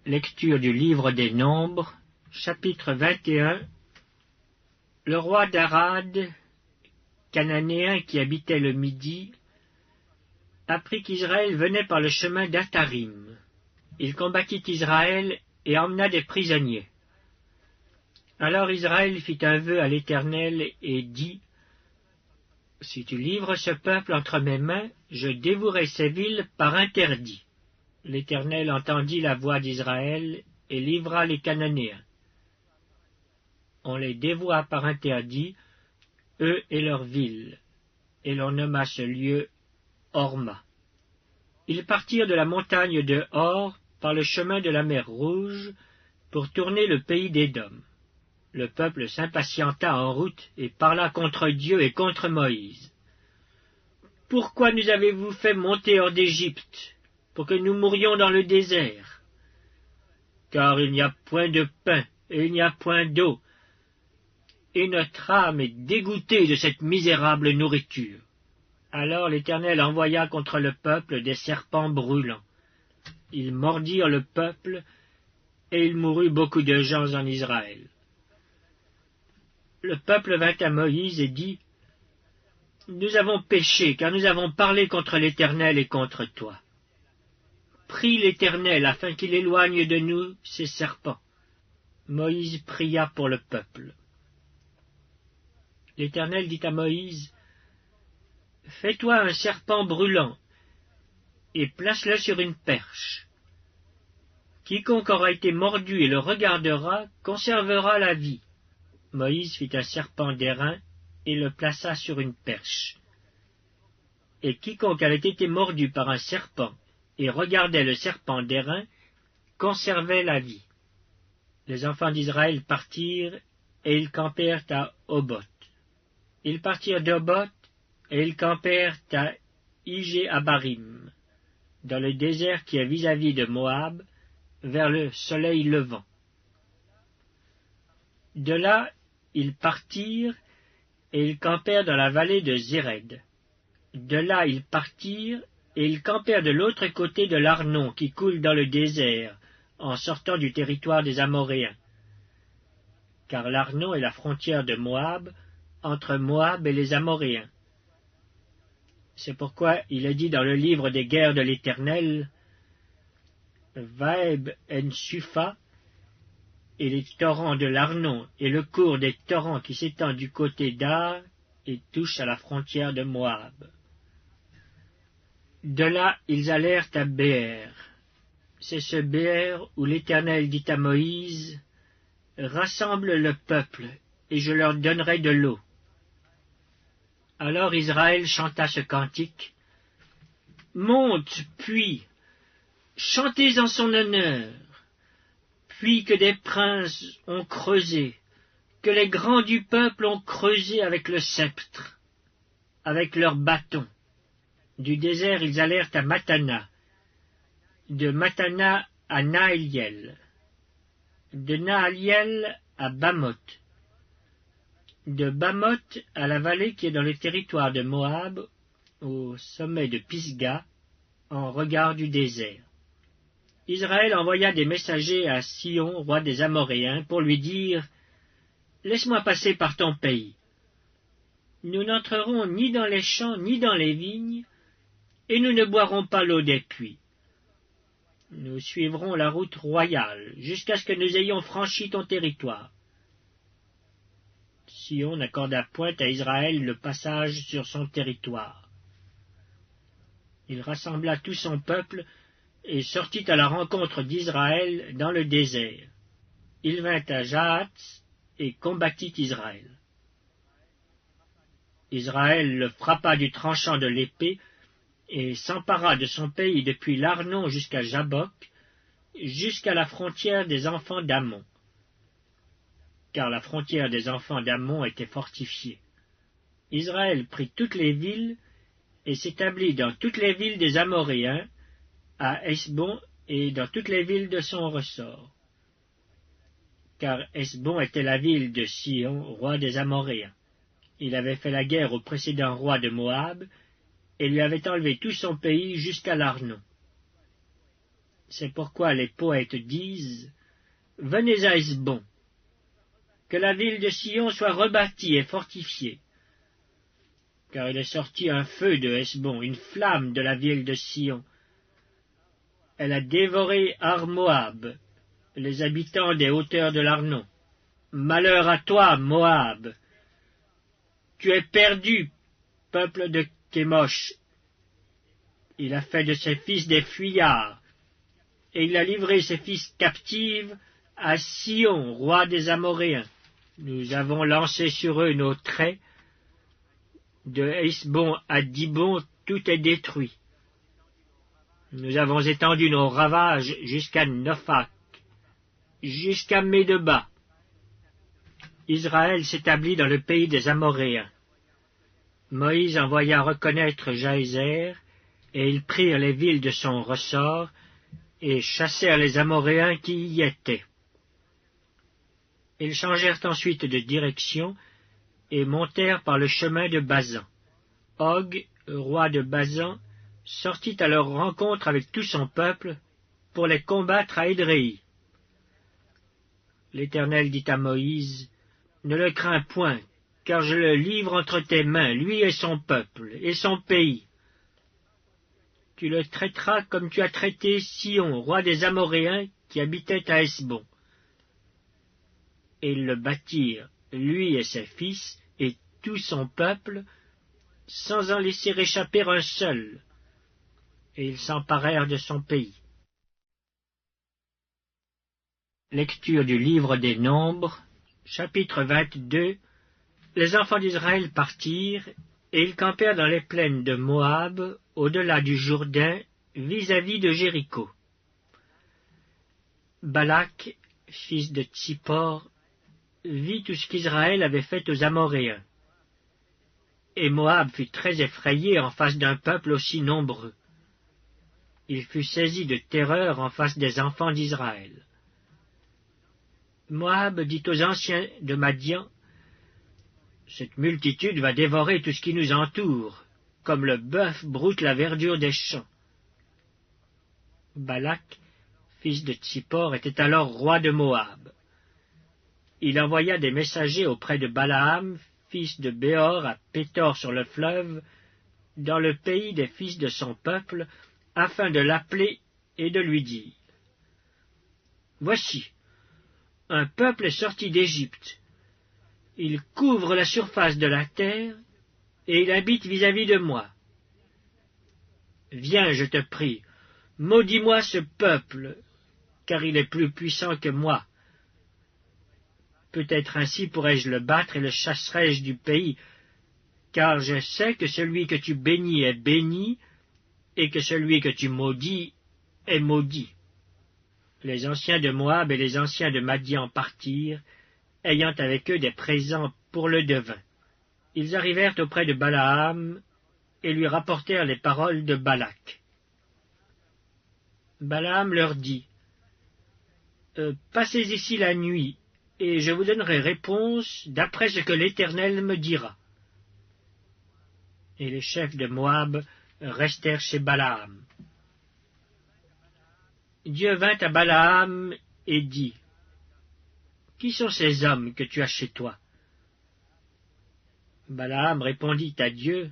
Lecture du livre des Nombres, chapitre 21. Le roi d'Arad, cananéen qui habitait le Midi, apprit qu'Israël venait par le chemin d'Atarim. Il combattit Israël et emmena des prisonniers. Alors Israël fit un vœu à l'Éternel et dit : « Si tu livres ce peuple entre mes mains, je dévouerai ces villes par interdit. » L'Éternel entendit la voix d'Israël et livra les Cananéens. On les dévoua par interdit, eux et leurs villes, et l'on nomma ce lieu Horma. Ils partirent de la montagne de Hor par le chemin de la mer Rouge pour tourner le pays d'Édom. Le peuple s'impatienta en route et parla contre Dieu et contre Moïse. « Pourquoi nous avez-vous fait monter hors d'Égypte, pour que nous mourions dans le désert? Car il n'y a point de pain et il n'y a point d'eau, et notre âme est dégoûtée de cette misérable nourriture. » Alors l'Éternel envoya contre le peuple des serpents brûlants. Ils mordirent le peuple, et il mourut beaucoup de gens en Israël. Le peuple vint à Moïse et dit : « Nous avons péché, car nous avons parlé contre l'Éternel et contre toi. Prie l'Éternel afin qu'il éloigne de nous ces serpents. » Moïse pria pour le peuple. L'Éternel dit à Moïse : « Fais-toi un serpent brûlant, et place-le sur une perche. Quiconque aura été mordu et le regardera conservera la vie. » Moïse fit un serpent d'airain et le plaça sur une perche. Et quiconque avait été mordu par un serpent et regardait le serpent d'airain conservait la vie. Les enfants d'Israël partirent et ils campèrent à Oboth. Ils partirent d'Oboth et ils campèrent à Ijé-Abarim, dans le désert qui est vis-à-vis de Moab, vers le soleil levant. De là, ils partirent et ils campèrent dans la vallée de Zéred. De là, ils partirent et ils campèrent de l'autre côté de l'Arnon qui coule dans le désert, en sortant du territoire des Amoréens. Car l'Arnon est la frontière de Moab, entre Moab et les Amoréens. C'est pourquoi il est dit dans le livre des guerres de l'Éternel : Vaeb en Supha, et les torrents de l'Arnon, et le cours des torrents qui s'étend du côté d'Ar et touche à la frontière de Moab. De là, ils allèrent à Béer. C'est ce Béer où l'Éternel dit à Moïse : « Rassemble le peuple, et je leur donnerai de l'eau. » Alors Israël chanta ce cantique : « Monte, puis, chantez en son honneur, puis que des princes ont creusé, que les grands du peuple ont creusé avec le sceptre, avec leurs bâtons. » Du désert ils allèrent à Matana, de Matana à Naaliel, de Naaliel à Bamoth, de Bamoth à la vallée qui est dans le territoire de Moab, au sommet de Pisga, en regard du désert. Israël envoya des messagers à Sion, roi des Amoréens, pour lui dire : « Laisse-moi passer par ton pays. Nous n'entrerons ni dans les champs ni dans les vignes, et nous ne boirons pas l'eau des puits. Nous suivrons la route royale, jusqu'à ce que nous ayons franchi ton territoire. » Sion n'accorda point à Israël le passage sur son territoire. Il rassembla tout son peuple et sortit à la rencontre d'Israël dans le désert. Il vint à Jahath et combattit Israël. Israël le frappa du tranchant de l'épée et s'empara de son pays depuis l'Arnon jusqu'à Jabbok, jusqu'à la frontière des enfants d'Ammon. Car la frontière des enfants d'Ammon était fortifiée. Israël prit toutes les villes et s'établit dans toutes les villes des Amoréens, à Hesbon et dans toutes les villes de son ressort. Car Hesbon était la ville de Sion, roi des Amoréens. Il avait fait la guerre au précédent roi de Moab, et lui avait enlevé tout son pays jusqu'à l'Arnon. C'est pourquoi les poètes disent « Venez à Hesbon, que la ville de Sion soit rebâtie et fortifiée. » Car il est sorti un feu de Hesbon, une flamme de la ville de Sion. Elle a dévoré Ar-Moab, les habitants des hauteurs de l'Arnon. Malheur à toi, Moab! Tu es perdu, peuple de Kémosh. Il a fait de ses fils des fuyards, et il a livré ses fils captifs à Sion, roi des Amoréens. Nous avons lancé sur eux nos traits. De Hesbon à Dibon, tout est détruit. Nous avons étendu nos ravages jusqu'à Nophak, jusqu'à Médeba. Israël s'établit dans le pays des Amoréens. Moïse envoya reconnaître Jaézer, et ils prirent les villes de son ressort, et chassèrent les Amoréens qui y étaient. Ils changèrent ensuite de direction, et montèrent par le chemin de Bazan. Og, roi de Bazan, sortit à leur rencontre avec tout son peuple, pour les combattre à Édréi. L'Éternel dit à Moïse, « Ne le crains point, car je le livre entre tes mains, lui et son peuple, et son pays. Tu le traiteras comme tu as traité Sion, roi des Amoréens, qui habitait à Hesbon. » Et ils le bâtirent, lui et ses fils, et tout son peuple, sans en laisser échapper un seul, et ils s'emparèrent de son pays. Lecture du livre des Nombres, chapitre 22. Les enfants d'Israël partirent, et ils campèrent dans les plaines de Moab, au-delà du Jourdain, vis-à-vis de Jéricho. Balak, fils de Tsippor, vit tout ce qu'Israël avait fait aux Amoréens. Et Moab fut très effrayé en face d'un peuple aussi nombreux. Il fut saisi de terreur en face des enfants d'Israël. Moab dit aux anciens de Madian, « Cette multitude va dévorer tout ce qui nous entoure, comme le bœuf broute la verdure des champs. » Balak, fils de Tsippor, était alors roi de Moab. Il envoya des messagers auprès de Balaam, fils de Béor, à Pétor sur le fleuve, dans le pays des fils de son peuple, afin de l'appeler et de lui dire, « Voici, un peuple est sorti d'Égypte. Il couvre la surface de la terre, et il habite vis-à-vis de moi. Viens, je te prie, maudis-moi ce peuple, car il est plus puissant que moi. Peut-être ainsi pourrais-je le battre et le chasserai-je du pays, car je sais que celui que tu bénis est béni, et que celui que tu maudis est maudit. » Les anciens de Moab et les anciens de Madian partirent, ayant avec eux des présents pour le devin. Ils arrivèrent auprès de Balaam, et lui rapportèrent les paroles de Balak. Balaam leur dit, « Passez ici la nuit, et je vous donnerai réponse d'après ce que l'Éternel me dira. » Et les chefs de Moab restèrent chez Balaam. Dieu vint à Balaam et dit, « Qui sont ces hommes que tu as chez toi ?» Balaam répondit à Dieu,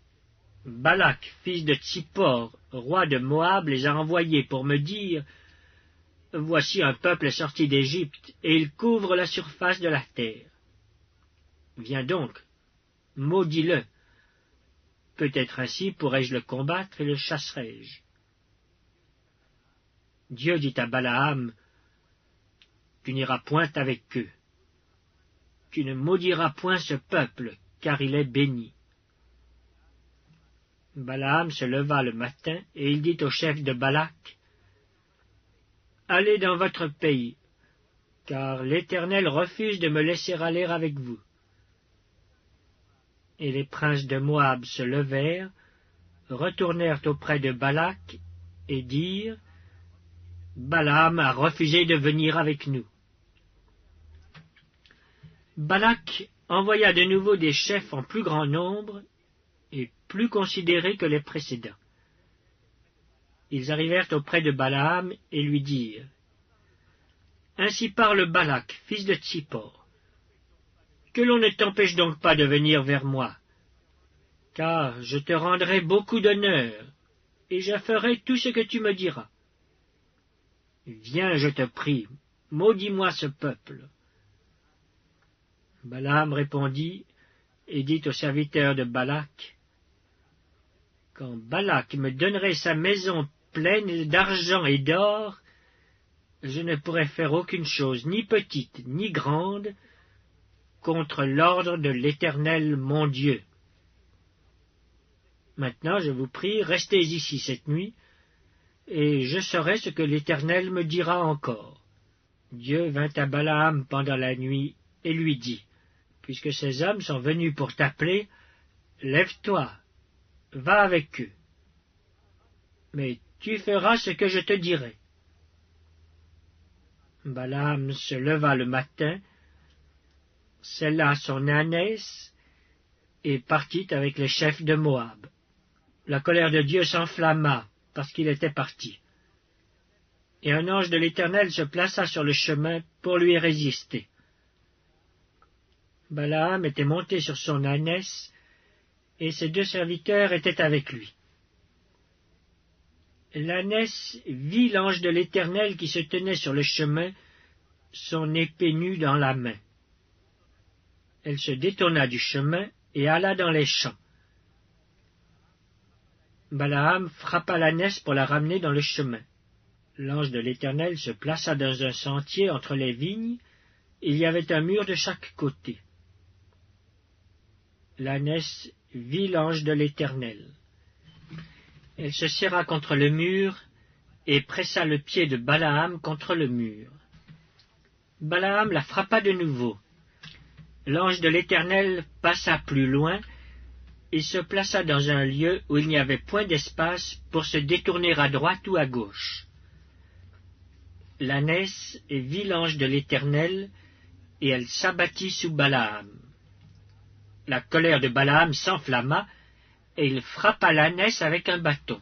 « Balak, fils de Tsippor, roi de Moab, les a envoyés pour me dire, « Voici un peuple sorti d'Égypte, et il couvre la surface de la terre. Viens donc, maudis-le. Peut-être ainsi pourrais-je le combattre et le chasserai-je. » Dieu dit à Balaam, « Tu n'iras point avec eux. Tu ne maudiras point ce peuple, car il est béni. » Balaam se leva le matin, et il dit au chef de Balak, « Allez dans votre pays, car l'Éternel refuse de me laisser aller avec vous. » Et les princes de Moab se levèrent, retournèrent auprès de Balak, et dirent, « Balaam a refusé de venir avec nous. » Balak envoya de nouveau des chefs en plus grand nombre, et plus considérés que les précédents. ils arrivèrent auprès de Balaam et lui dirent, « Ainsi parle Balak, fils de Tsippor. Que l'on ne t'empêche donc pas de venir vers moi, car je te rendrai beaucoup d'honneur, et je ferai tout ce que tu me diras. Viens, je te prie, maudis-moi ce peuple. » Balaam répondit et dit au serviteur de Balak, « Quand Balak me donnerait sa maison pleine d'argent et d'or, je ne pourrais faire aucune chose, ni petite, ni grande, contre l'ordre de l'Éternel mon Dieu. Maintenant, je vous prie, restez ici cette nuit, et je saurai ce que l'Éternel me dira encore. » Dieu vint à Balaam pendant la nuit et lui dit, « Puisque ces hommes sont venus pour t'appeler, lève-toi, va avec eux. Mais tu feras ce que je te dirai. » Balaam se leva le matin, sella son ânesse et partit avec les chefs de Moab. La colère de Dieu s'enflamma parce qu'il était parti. Et un ange de l'Éternel se plaça sur le chemin pour lui résister. Balaam était monté sur son ânesse, et ses 2 serviteurs étaient avec lui. L'ânesse vit l'ange de l'Éternel qui se tenait sur le chemin, son épée nue dans la main. Elle se détourna du chemin et alla dans les champs. Balaam frappa l'ânesse pour la ramener dans le chemin. L'ange de l'Éternel se plaça dans un sentier entre les vignes, et il y avait un mur de chaque côté. L'ânesse vit l'ange de l'Éternel. Elle se serra contre le mur et pressa le pied de Balaam contre le mur. Balaam la frappa de nouveau. L'ange de l'Éternel passa plus loin et se plaça dans un lieu où il n'y avait point d'espace pour se détourner à droite ou à gauche. L'ânesse vit l'ange de l'Éternel, et elle s'abattit sous Balaam. La colère de Balaam s'enflamma, et il frappa l'ânesse avec un bâton.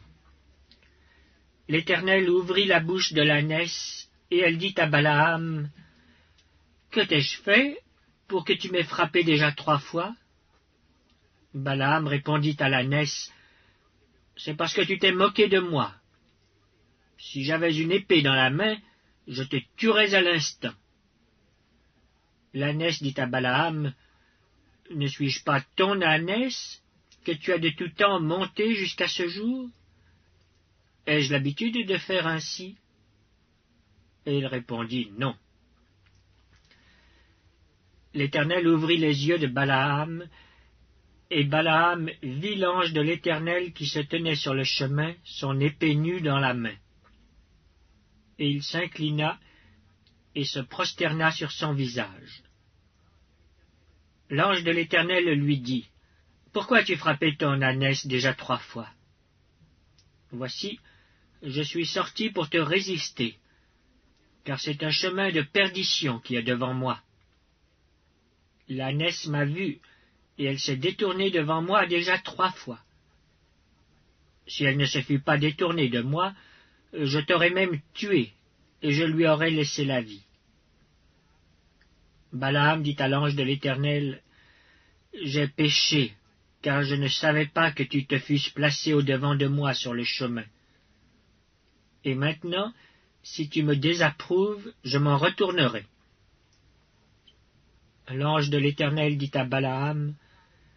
L'Éternel ouvrit la bouche de l'ânesse, et elle dit à Balaam, « Que t'ai-je fait pour que tu m'aies frappé déjà 3 fois ?» Balaam répondit à l'ânesse, « C'est parce que tu t'es moqué de moi. Si j'avais une épée dans la main, je te tuerais à l'instant. » L'ânesse dit à Balaam, « Ne suis-je pas ton ânesse, que tu as de tout temps monté jusqu'à ce jour? Ai-je l'habitude de faire ainsi? » Et il répondit, « Non. » L'Éternel ouvrit les yeux de Balaam, et Balaam vit l'ange de l'Éternel qui se tenait sur le chemin, son épée nue dans la main. Et il s'inclina et se prosterna sur son visage. L'ange de l'Éternel lui dit, « Pourquoi as-tu frappé ton ânesse déjà 3 fois? Voici, je suis sorti pour te résister, car c'est un chemin de perdition qui est devant moi. L'ânesse m'a vu, et elle s'est détournée devant moi déjà 3 fois. Si elle ne se fût pas détournée de moi, je t'aurais même tué, et je lui aurais laissé la vie. » Balaam dit à l'ange de l'Éternel, « J'ai péché, car je ne savais pas que tu te fusses placé au-devant de moi sur le chemin. Et maintenant, si tu me désapprouves, je m'en retournerai. » L'ange de l'Éternel dit à Balaam,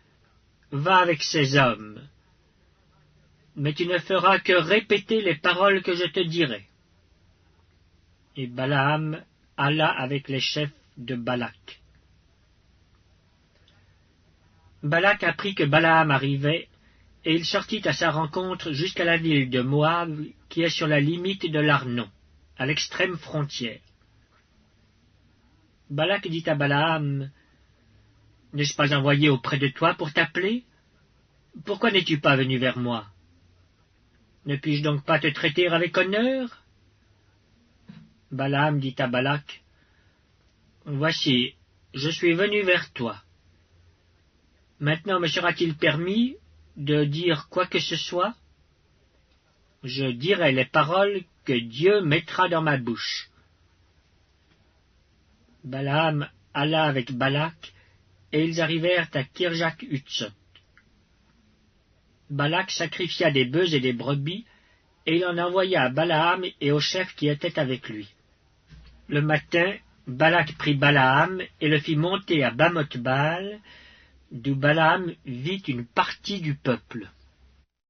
« Va avec ces hommes, mais tu ne feras que répéter les paroles que je te dirai. » Et Balaam alla avec les chefs de Balak. Balak apprit que Balaam arrivait, et il sortit à sa rencontre jusqu'à la ville de Moab, qui est sur la limite de l'Arnon, à l'extrême frontière. Balak dit à Balaam, « N'ai-je pas envoyé auprès de toi pour t'appeler? Pourquoi n'es-tu pas venu vers moi? Ne puis-je donc pas te traiter avec honneur? » Balaam dit à Balak, « Voici, je suis venu vers toi. Maintenant me sera-t-il permis de dire quoi que ce soit? » je dirai les paroles que Dieu mettra dans ma bouche. » Balaam alla avec Balak, et ils arrivèrent à Kirjath-Hutsot. Balak sacrifia des bœufs et des brebis, et il en envoya à Balaam et aux chefs qui étaient avec lui. Le matin, Balak prit Balaam et le fit monter à Bamoth-Baal, d'où Balaam vit une partie du peuple.